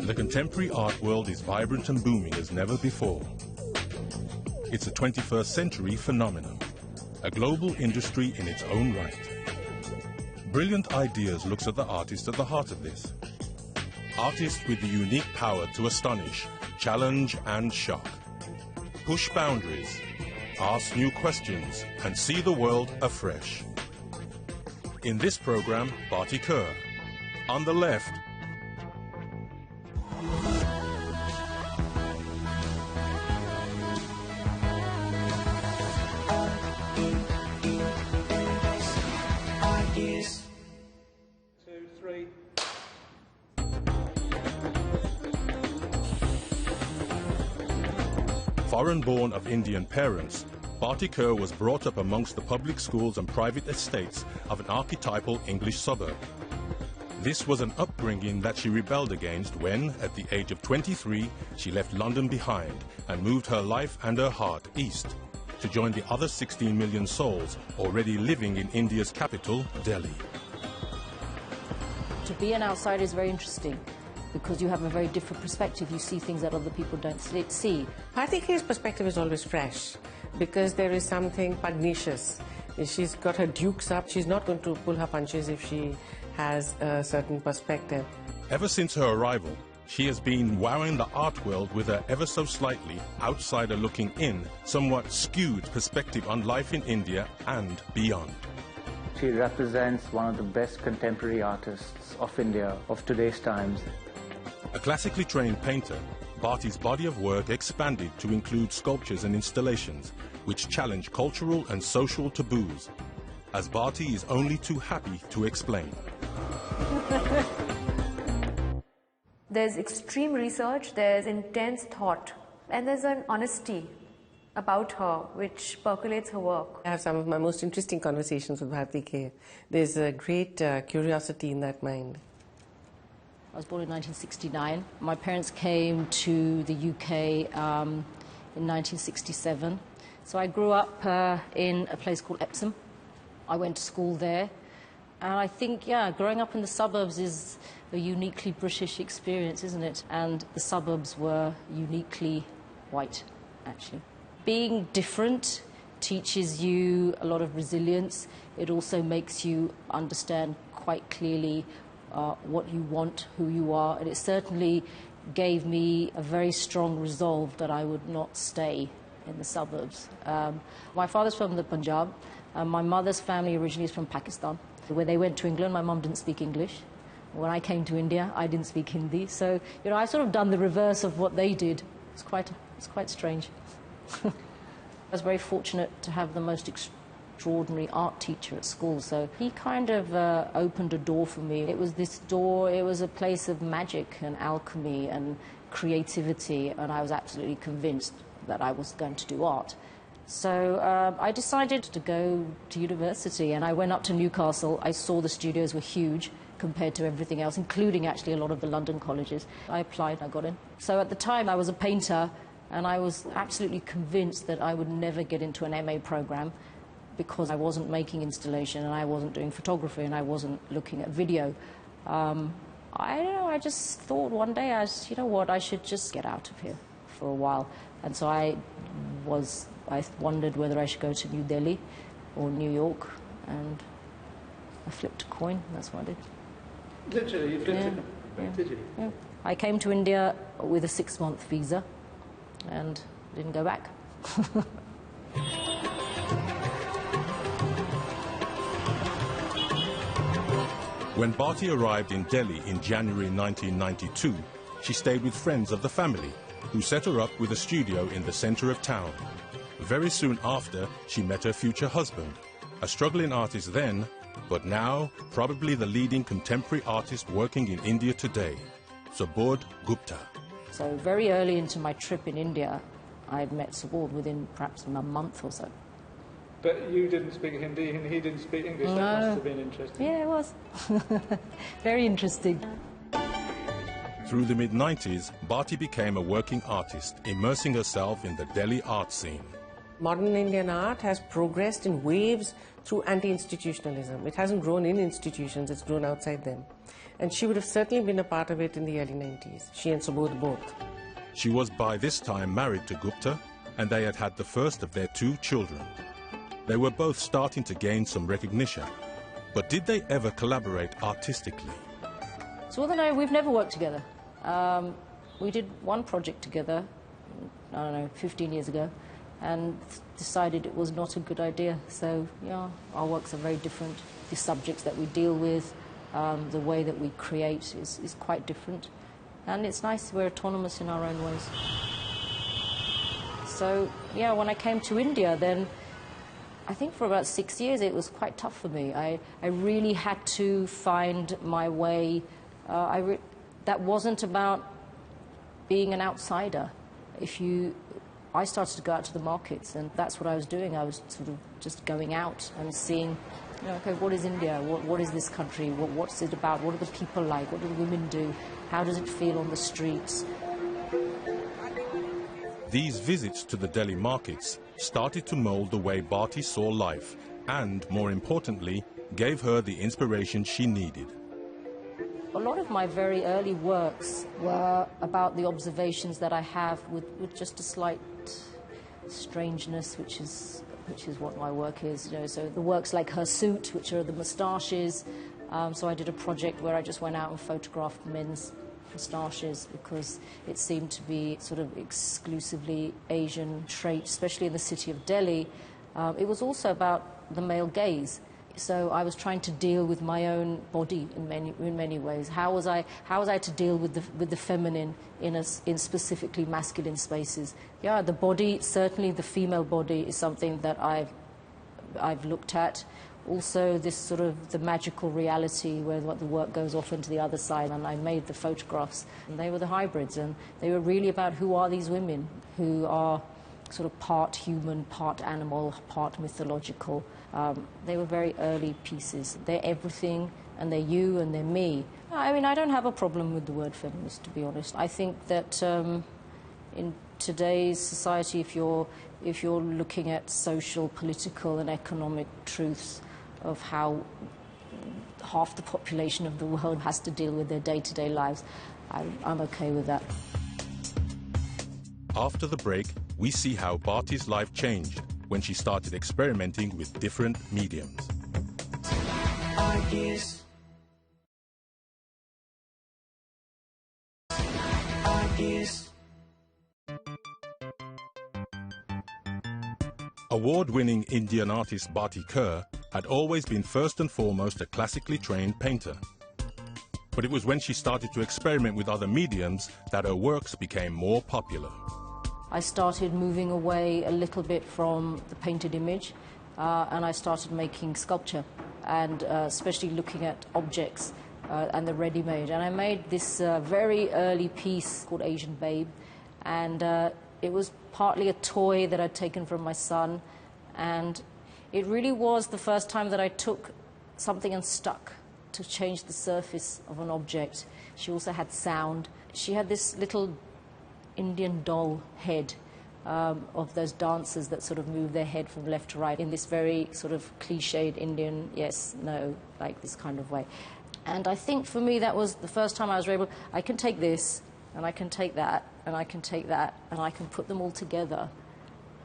The contemporary art world is vibrant and booming as never before. It's a 21st century phenomenon, a global industry in its own right. Brilliant Ideas looks at the artist at the heart of this. Artists with the unique power to astonish, challenge and shock. Push boundaries, ask new questions and see the world afresh. In this program, Bharti Kher. On the left, foreign-born of Indian parents, Bharti Kher was brought up amongst the public schools and private estates of an archetypal English suburb. This was an upbringing that she rebelled against when, at the age of 23, she left London behind and moved her life and her heart east to join the other 16 million souls already living in India's capital, Delhi. To be an outsider is very interesting, because you have a very different perspective. You see things that other people don't see. Bharti Kher's perspective is always fresh, because there is something pugnacious. She's got her dukes up. She's not going to pull her punches if she has a certain perspective. Ever since her arrival, she has been wowing the art world with her ever so slightly outsider looking in, somewhat skewed perspective on life in India and beyond. She represents one of the best contemporary artists of India of today's times. A classically trained painter, Bharti's body of work expanded to include sculptures and installations which challenge cultural and social taboos, as Bharti is only too happy to explain. There's extreme research, there's intense thought, and there's an honesty about her which percolates her work. I have some of my most interesting conversations with Bharti Kher. There's a great curiosity in that mind. I was born in 1969. My parents came to the UK in 1967. So I grew up in a place called Epsom. I went to school there. And I think, yeah, growing up in the suburbs is a uniquely British experience, isn't it? And the suburbs were uniquely white, actually. Being different teaches you a lot of resilience. It also makes you understand quite clearly what you want, who you are, and it certainly gave me a very strong resolve that I would not stay in the suburbs. My father's from the Punjab. My mother's family originally is from Pakistan. When they went to England, my mum didn't speak English. When I came to India, I didn't speak Hindi. So, you know, I've sort of done the reverse of what they did. It's quite strange. I was very fortunate to have the most extraordinary art teacher at school, so he kind of opened a door for me. It was this door, it was a place of magic and alchemy and creativity, and I was absolutely convinced that I was going to do art. So I decided to go to university, and I went up to Newcastle. I saw the studios were huge compared to everything else, including actually a lot of the London colleges. I applied, I got in. So at the time I was a painter, and I was absolutely convinced that I would never get into an MA program, because I wasn't making installation and I wasn't doing photography and I wasn't looking at video. I don't know, I just thought one day, you know what, I should just get out of here for a while. And so I wondered whether I should go to New Delhi or New York, and I flipped a coin, that's what I did. Literally, you flipped it? Yeah. Did you? Yeah. I came to India with a 6-month visa and didn't go back. When Bharti arrived in Delhi in January 1992, she stayed with friends of the family, who set her up with a studio in the center of town. Very soon after, she met her future husband, a struggling artist then, but now probably the leading contemporary artist working in India today, Subodh Gupta. So very early into my trip in India, I had met Subodh within perhaps a month or so. But you didn't speak Hindi and he didn't speak English. No. That must have been interesting. Yeah, it was. Very interesting. Through the mid-90s, Bharti became a working artist, immersing herself in the Delhi art scene. Modern Indian art has progressed in waves through anti-institutionalism. It hasn't grown in institutions, it's grown outside them. And she would have certainly been a part of it in the early 90s. She and Subodh both. She was by this time married to Gupta, and they had had the first of their 2 children. They were both starting to gain some recognition. But did they ever collaborate artistically? Subodh and I, we've never worked together. We did one project together, I don't know, 15 years ago, and decided it was not a good idea. So, yeah, our works are very different. The subjects that we deal with, the way that we create is quite different. And it's nice, we're autonomous in our own ways. So, yeah, when I came to India, then I think for about 6 years it was quite tough for me. I really had to find my way. That wasn't about being an outsider. I started to go out to the markets, and that's what I was doing. I was sort of just going out and seeing, okay, what is India? What is this country? What's it about? What are the people like? What do the women do? How does it feel on the streets? These visits to the Delhi markets started to mold the way Bharti saw life and, more importantly, gave her the inspiration she needed. A lot of my very early works were about the observations that I have with just a slight strangeness, which is what my work is. So the works like Her Suit, which are the moustaches. So I did a project where I just went out and photographed men's moustaches because it seemed to be sort of exclusively Asian trait, especially in the city of Delhi. It was also about the male gaze. So I was trying to deal with my own body in many ways. How was I to deal with the feminine in specifically masculine spaces? Yeah, the body, certainly the female body, is something that I've looked at. Also, this sort of the magical reality where the work goes off into the other side, and I made the photographs, and they were the hybrids, and they were really about who are these women who are sort of part human, part animal, part mythological. They were very early pieces. They're everything, and they're you, and they're me. I mean, I don't have a problem with the word feminist, to be honest. I think that in today's society, if you're looking at social, political, and economic truths of how half the population of the world has to deal with their day-to-day lives, I'm okay with that. After the break, we see how Bharti's life changed when she started experimenting with different mediums. Award-winning Indian artist Bharti Kher had always been first and foremost a classically trained painter. But it was when she started to experiment with other mediums that her works became more popular. I started moving away a little bit from the painted image, and I started making sculpture, and especially looking at objects and the ready-made. And I made this very early piece called Asian Babe, and it was partly a toy that I'd taken from my son, and it really was the first time that I took something and stuck to change the surface of an object. She also had sound. She had this little Indian doll head of those dancers that sort of move their head from left to right in this very sort of cliched Indian yes, no, like this kind of way. And I think for me that was the first time I was able, I can take this and I can take that and I can take that and I can put them all together.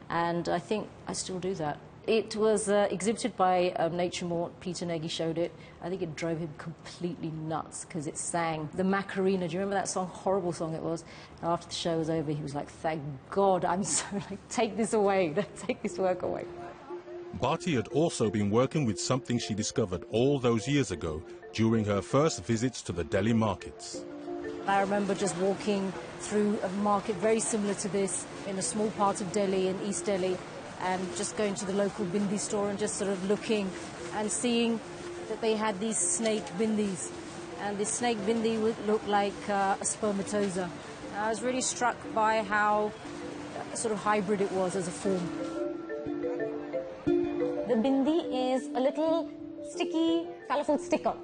And I think I still do that. It was exhibited by Nature Mort. Peter Nagy showed it. I think it drove him completely nuts because it sang the Macarena. Do you remember that song? Horrible song it was. And after the show was over, he was like, "Thank God, I'm so like, take this away, take this work away." Bharti had also been working with something she discovered all those years ago during her first visits to the Delhi markets. I remember just walking through a market very similar to this in a small part of Delhi, in East Delhi, and just going to the local bindi store and just sort of looking and seeing that they had these snake bindis. And this snake bindi would look like a spermatoza. And I was really struck by how sort of hybrid it was as a form. The bindi is a little sticky, colourful sticker,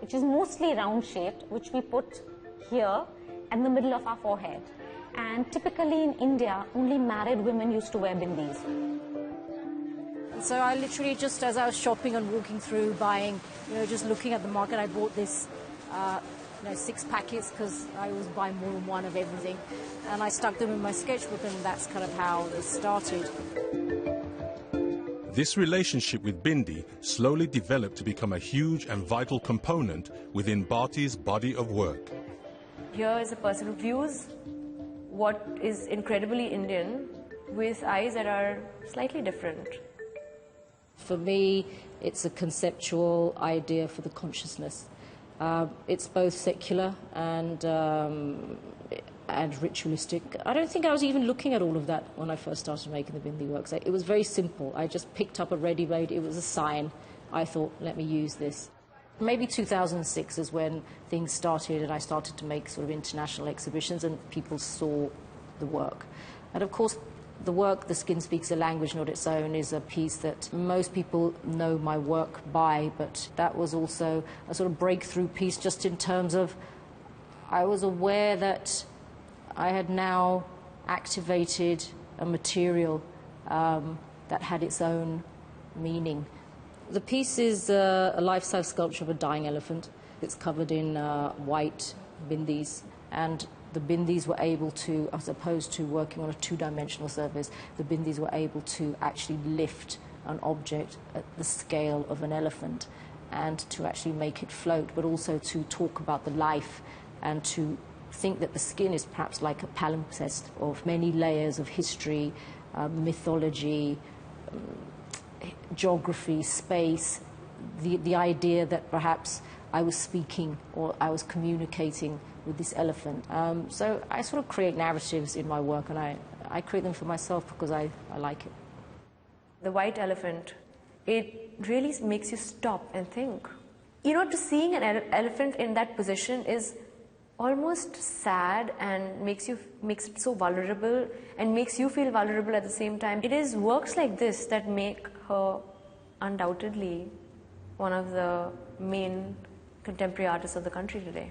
which is mostly round-shaped, which we put here in the middle of our forehead. And typically in India, only married women used to wear bindis. And so I literally just, as I was shopping and walking through, buying, just looking at the market, I bought this, 6 packets because I always buy more than one of everything. And I stuck them in my sketchbook, and that's kind of how this started. This relationship with Bindi slowly developed to become a huge and vital component within Bharti's body of work. Here is a person who views what is incredibly Indian with eyes that are slightly different. For me, it's a conceptual idea for the consciousness. It's both secular and ritualistic. I don't think I was even looking at all of that when I first started making the Bindi works. It was very simple. I just picked up a ready-made, it was a sign. I thought, let me use this. Maybe 2006 is when things started, and I started to make sort of international exhibitions, and people saw the work. And of course, the work, The Skin Speaks a Language Not Its Own, is a piece that most people know my work by, but that was also a sort of breakthrough piece just in terms of I was aware that I had now activated a material that had its own meaning. The piece is a life-size sculpture of a dying elephant. It's covered in white bindis, and the bindis were able to, as opposed to working on a two-dimensional surface, the bindis were able to actually lift an object at the scale of an elephant and to actually make it float, but also to talk about the life and to think that the skin is perhaps like a palimpsest of many layers of history, mythology, geography, space, the idea that perhaps I was speaking or I was communicating with this elephant. So I sort of create narratives in my work, and I create them for myself because I like it. The white elephant, it really makes you stop and think. To seeing an elephant in that position is almost sad and makes it so vulnerable and makes you feel vulnerable at the same time. It is works like this that make her undoubtedly one of the main contemporary artists of the country today.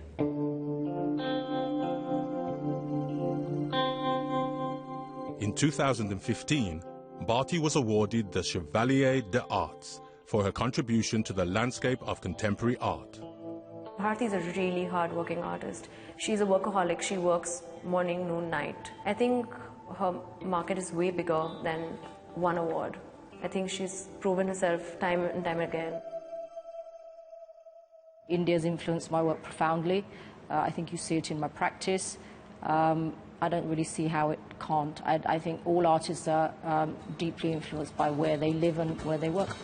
In 2015, Bharti was awarded the Chevalier des Arts for her contribution to the landscape of contemporary art. Bharti is a really hard-working artist. She's a workaholic. She works morning, noon, night. I think her market is way bigger than one award. I think she's proven herself time and time again. India's influenced my work profoundly. I think you see it in my practice. I don't really see how it can't. I think all artists are deeply influenced by where they live and where they work.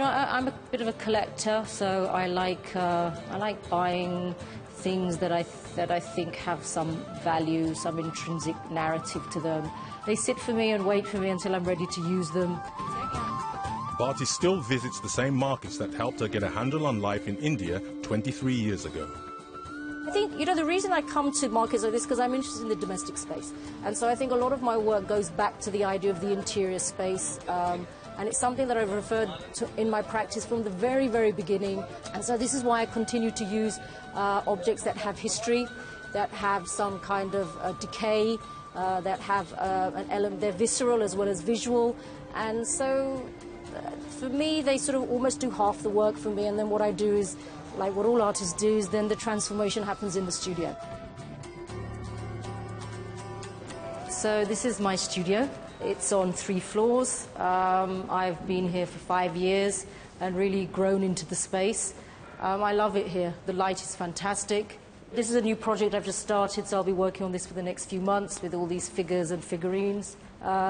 I'm a bit of a collector, so I like buying things that I think have some value, some intrinsic narrative to them. They sit for me and wait for me until I'm ready to use them. Bharti still visits the same markets that helped her get a handle on life in India 23 years ago. I think, the reason I come to markets like this is because I'm interested in the domestic space. And so I think a lot of my work goes back to the idea of the interior space. And it's something that I've referred to in my practice from the very, very beginning. And so this is why I continue to use objects that have history, that have some kind of decay, that have an element, they're visceral as well as visual. And so for me, they sort of almost do half the work for me. And then what I do is, like what all artists do, is then the transformation happens in the studio. So this is my studio. It's on 3 floors. I've been here for 5 years and really grown into the space. I love it here. The light is fantastic. This is a new project I've just started, so I'll be working on this for the next few months with all these figures and figurines.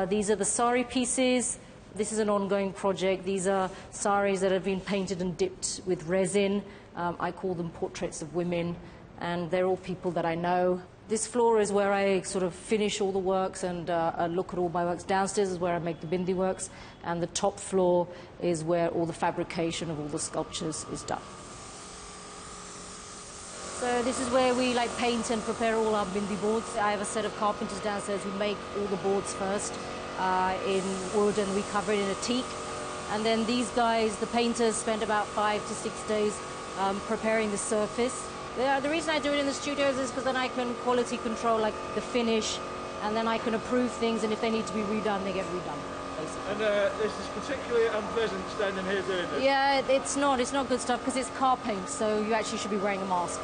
These are the sari pieces. This is an ongoing project. These are saris that have been painted and dipped with resin. I call them portraits of women, and they're all people that I know. This floor is where I sort of finish all the works and look at all my works. Downstairs is where I make the Bindi works, and the top floor is where all the fabrication of all the sculptures is done. So this is where we paint and prepare all our Bindi boards. I have a set of carpenters downstairs who make all the boards first in wood, and we cover it in a teak. And then these guys, the painters, spend about 5 to 6 days preparing the surface. The reason I do it in the studios is because then I can quality control the finish and then I can approve things, and if they need to be redone, they get redone, basically. And this is particularly unpleasant standing here doing this. Yeah, it's not good stuff because it's car paint, so you actually should be wearing a mask.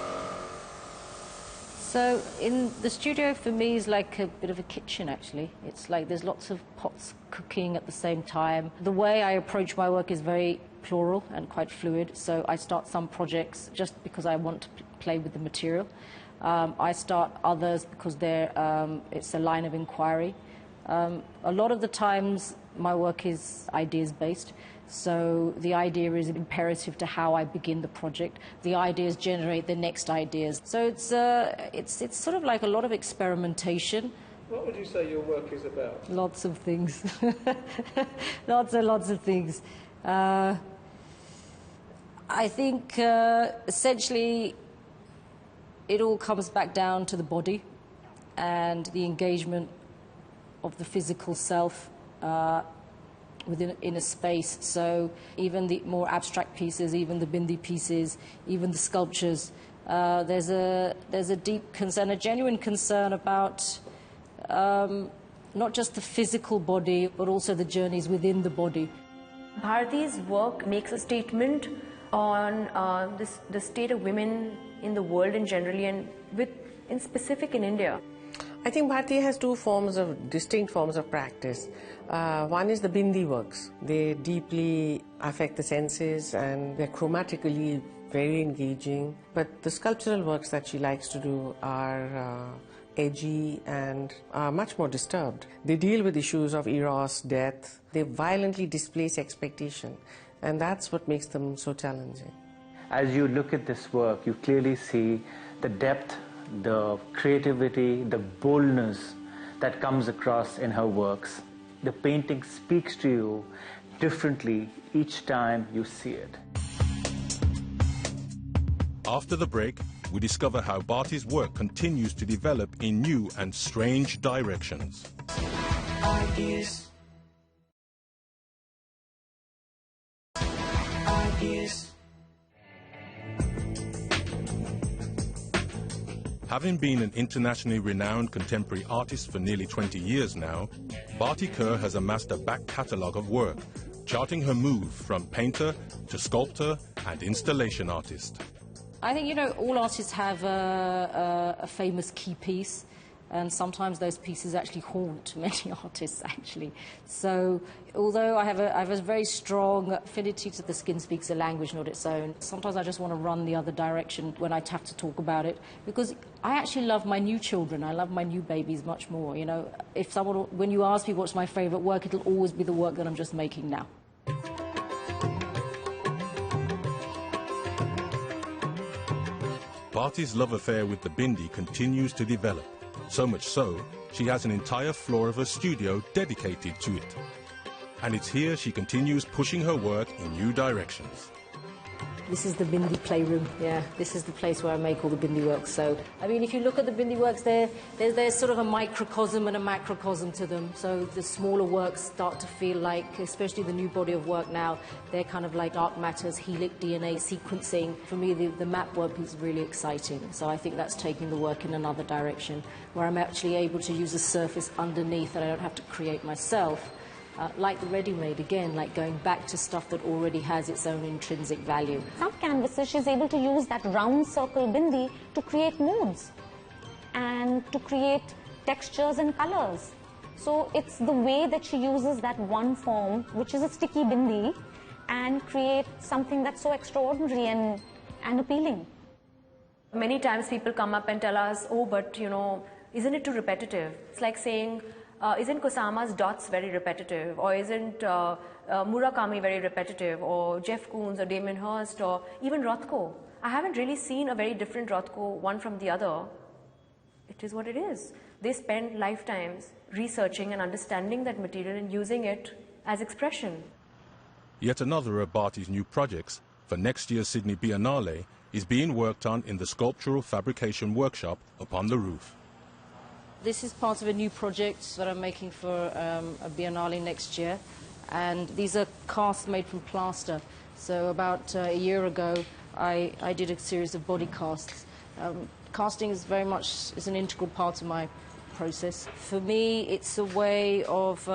So in the studio for me is like a bit of a kitchen, actually. It's like there's lots of pots cooking at the same time. The way I approach my work is very plural and quite fluid, so I start some projects just because I want to play with the material. I start others because it's a line of inquiry. A lot of the times my work is ideas-based, so the idea is imperative to how I begin the project. The ideas generate the next ideas. So it's sort of like a lot of experimentation. What would you say your work is about? Lots of things. Lots and lots of things. I think essentially it all comes back down to the body and the engagement of the physical self in a space. So even the more abstract pieces, even the bindi pieces, even the sculptures, there's a deep concern, a genuine concern about not just the physical body, but also the journeys within the body. Bharti's work makes a statement on the state of women in the world and generally, and in specific in India. I think Bharti has two distinct forms of practice. One is the bindi works. They deeply affect the senses and they're chromatically very engaging. But the sculptural works that she likes to do are edgy and are much more disturbed. They deal with issues of eros, death. They violently displace expectation. And that's what makes them so challenging. As you look at this work, you clearly see the depth, the creativity, the boldness that comes across in her works. The painting speaks to you differently each time you see it. After the break, we discover how Bharti's work continues to develop in new and strange directions. Ideas. Ideas. Having been an internationally renowned contemporary artist for nearly 20 years now, Bharti Kher has amassed a back catalogue of work, charting her move from painter to sculptor and installation artist. I think, you know, all artists have a famous key piece, and sometimes those pieces actually haunt many artists, actually. So, although I have a very strong affinity to the skin speaks a language not its own, sometimes I just want to run the other direction when I have to talk about it, because I actually love my new children. I love my new babies much more, you know. When you ask me what's my favourite work, it'll always be the work that I'm just making now. Bharti's love affair with the bindi continues to develop. So much so, she has an entire floor of her studio dedicated to it. And it's here she continues pushing her work in new directions. This is the bindi playroom, yeah. This is the place where I make all the bindi works. So, I mean, if you look at the bindi works, there's sort of a microcosm and a macrocosm to them. So the smaller works start to feel like, especially the new body of work now, they're kind of like dark matters, helic DNA sequencing. For me, the map work is really exciting. So I think that's taking the work in another direction, where I'm actually able to use a surface underneath that I don't have to create myself. Like the ready-made, again, like going back to stuff that already has its own intrinsic value. Some canvases, she's able to use that round circle bindi to create moods and to create textures and colors. So it's the way that she uses that one form, which is a sticky bindi, and create something that's so extraordinary and appealing. Many times people come up and tell us, oh, but, you know, isn't it too repetitive? It's like saying, isn't Kusama's dots very repetitive? Or isn't Murakami very repetitive? Or Jeff Koons or Damien Hirst or even Rothko? I haven't really seen a very different Rothko one from the other. It is what it is. They spend lifetimes researching and understanding that material and using it as expression. Yet another of Bharti's new projects for next year's Sydney Biennale is being worked on in the sculptural fabrication workshop upon the roof. This is part of a new project that I'm making for a Biennale next year, and these are casts made from plaster. So about a year ago, I did a series of body casts. Casting is very much an integral part of my process. For me, it's a way of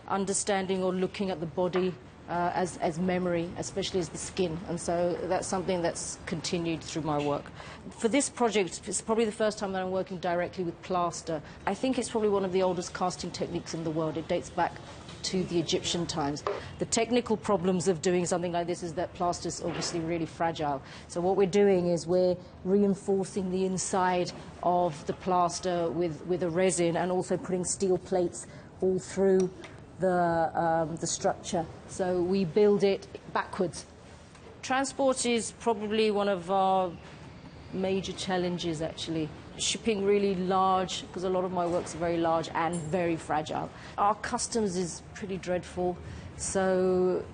understanding or looking at the body as memory, especially as the skin, and so that's something that's continued through my work. For this project, it's probably the first time that I'm working directly with plaster. I think it's probably one of the oldest casting techniques in the world. It dates back to the Egyptian times. The technical problems of doing something like this is that plaster is obviously really fragile. So what we're doing is we're reinforcing the inside of the plaster with a resin, and also putting steel plates all through the structure. So we build it backwards. Transport is probably one of our major challenges, actually. Shipping really large, because a lot of my works are very large and very fragile. Our customs is pretty dreadful. So,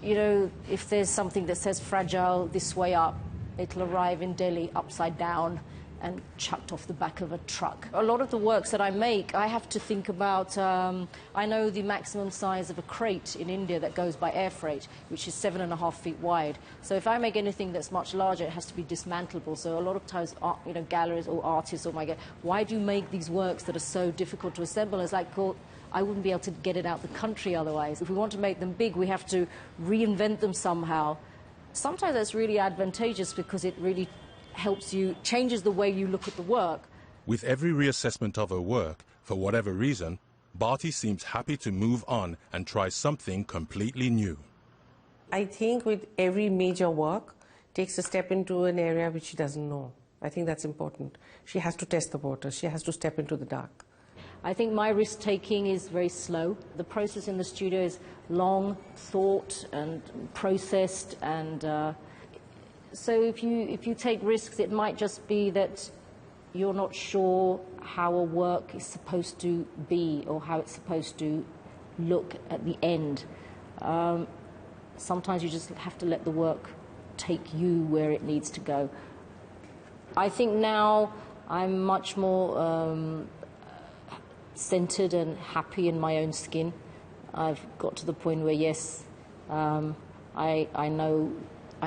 you know, if there's something that says fragile this way up, it'll arrive in Delhi upside down and chucked off the back of a truck. A lot of the works that I make, I have to think about, I know the maximum size of a crate in India that goes by air freight, which is 7.5 feet wide. So if I make anything that's much larger, it has to be dismantleable. So a lot of times, you know, galleries or artists, oh my God, why do you make these works that are so difficult to assemble? It's like, well, I wouldn't be able to get it out the country otherwise. If we want to make them big, we have to reinvent them somehow. Sometimes that's really advantageous because it really helps you, changes the way you look at the work. With every reassessment of her work, for whatever reason, Bharti seems happy to move on and try something completely new. I think with every major work, takes a step into an area which she doesn't know. I think that's important. She has to test the waters. She has to step into the dark. I think my risk-taking is very slow. The process in the studio is long, thought and processed, and so if you take risks, it might just be that you're not sure how a work is supposed to be or how it's supposed to look at the end. Sometimes you just have to let the work take you where it needs to go. I think now I'm much more centered and happy in my own skin. I've got to the point where, yes, I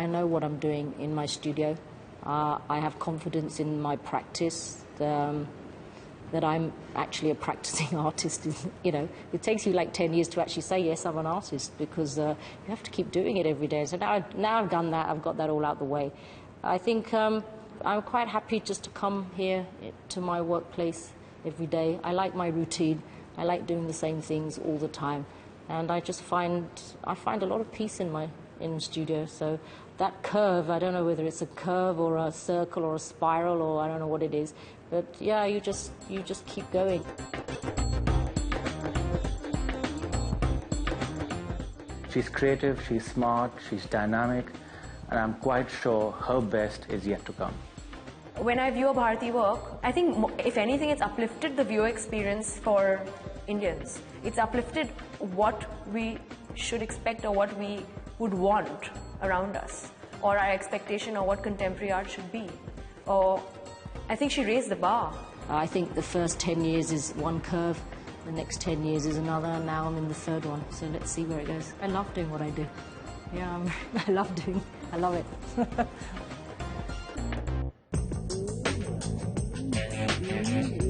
know what I'm doing in my studio. I have confidence in my practice, that I'm actually a practicing artist. You know, it takes you like 10 years to actually say, yes, I'm an artist, because you have to keep doing it every day. So now I've done that, I've got that all out the way. I think I'm quite happy just to come here to my workplace every day. I like my routine. I like doing the same things all the time. And I find a lot of peace in the studio. So that curve, I don't know whether it's a curve or a circle or a spiral, or I don't know what it is, but yeah, you just keep going. She's creative, she's smart, she's dynamic, and I'm quite sure her best is yet to come. When I view a Bharti work, I think, if anything, it's uplifted the viewer experience for Indians. It's uplifted what we should expect or what we would want around us, or our expectation of what contemporary art should be. Or I think she raised the bar. I think the first 10 years is one curve, the next 10 years is another, and now I'm in the third one, so let's see where it goes. I love doing what I do. Yeah, I love it.